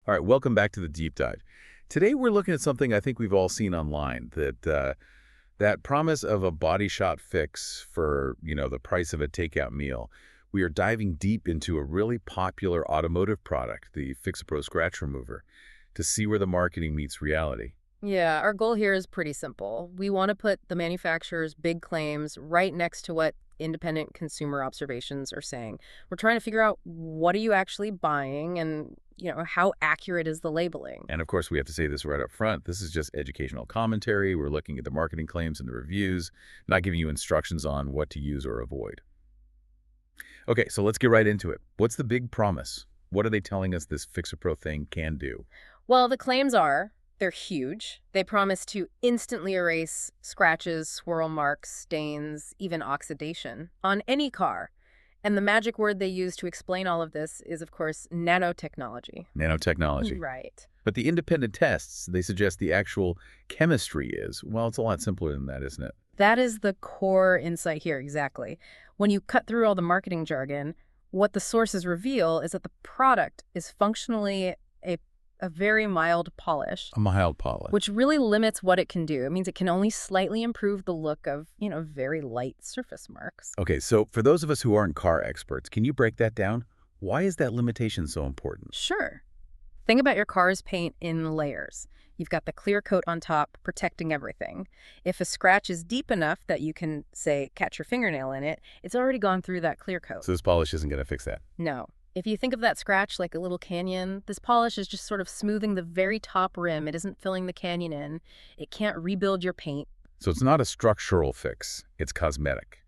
All right, welcome back to the deep dive. Today we're looking at something I think we've all seen online, that promise of a body shop fix for, the price of a takeout meal. We are diving deep into a really popular automotive product, the FixaPro Scratch Remover, to see where the marketing meets reality. Yeah, our goal here is pretty simple. We want to put the manufacturer's big claims right next to what independent consumer observations are saying. We're trying to figure out what are you actually buying and, how accurate is the labeling. And of course, we have to say this right up front. This is just educational commentary. We're looking at the marketing claims and the reviews, not giving you instructions on what to use or avoid. Okay, so let's get right into it. What's the big promise? What are they telling us this FixaPro thing can do? Well, the claims are they're huge. They promise to instantly erase scratches, swirl marks, stains, even oxidation on any car. And the magic word they use to explain all of this is, of course, nanotechnology. Nanotechnology. Right. But the independent tests, they suggest the actual chemistry is, well, it's a lot simpler than that, isn't it? That is the core insight here, exactly. When you cut through all the marketing jargon, what the sources reveal is that the product is functionally a very mild polish, A mild polish. which really limits what it can do. It means it can only slightly improve the look of, very light surface marks. Okay, so for those of us who aren't car experts, can you break that down? Why is that limitation so important? Sure. Think about your car's paint in layers. You've got the clear coat on top, protecting everything. If a scratch is deep enough that you can, say, catch your fingernail in it, it's already gone through that clear coat. So this polish isn't going to fix that. No. If you think of that scratch like a little canyon, this polish is just sort of smoothing the very top rim. It isn't filling the canyon in. It can't rebuild your paint. So it's not a structural fix, it's cosmetic.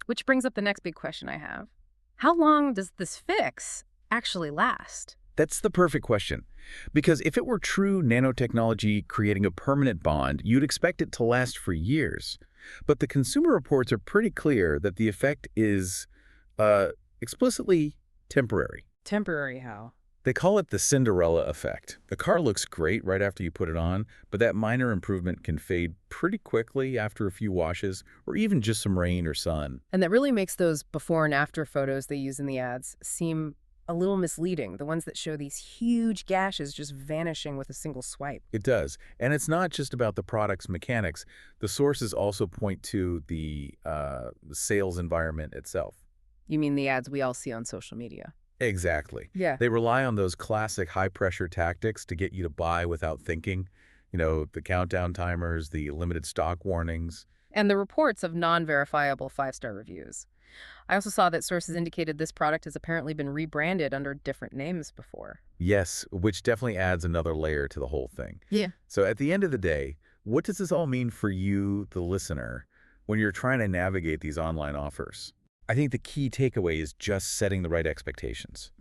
Which brings up the next big question I have. How long does this fix actually last? That's the perfect question. Because if it were true nanotechnology creating a permanent bond, you'd expect it to last for years. But the consumer reports are pretty clear that the effect is explicitly temporary. Temporary how? They call it the Cinderella effect. The car looks great right after you put it on, but that minor improvement can fade pretty quickly after a few washes or even just some rain or sun. And that really makes those before and after photos they use in the ads seem a little misleading, the ones that show these huge gashes just vanishing with a single swipe. It does. And it's not just about the product's mechanics. The sources also point to the sales environment itself. You mean the ads we all see on social media? Exactly. Yeah. They rely on those classic high-pressure tactics to get you to buy without thinking. The countdown timers, the limited stock warnings. And the reports of non-verifiable 5-star reviews. I also saw that sources indicated this product has apparently been rebranded under different names before. Yes, which definitely adds another layer to the whole thing. Yeah. So at the end of the day, what does this all mean for you, the listener, when you're trying to navigate these online offers? I think the key takeaway is just setting the right expectations.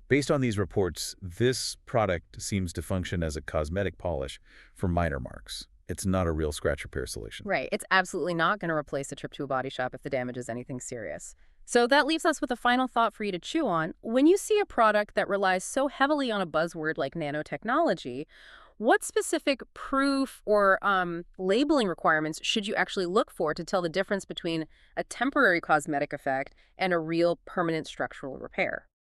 Based on these reports, this product seems to function as a cosmetic polish for minor marks. It's not a real scratch repair solution. Right. It's absolutely not going to replace a trip to a body shop if the damage is anything serious. So that leaves us with a final thought for you to chew on. When you see a product that relies so heavily on a buzzword like nanotechnology, what specific proof or labeling requirements should you actually look for to tell the difference between a temporary cosmetic effect and a real permanent structural repair?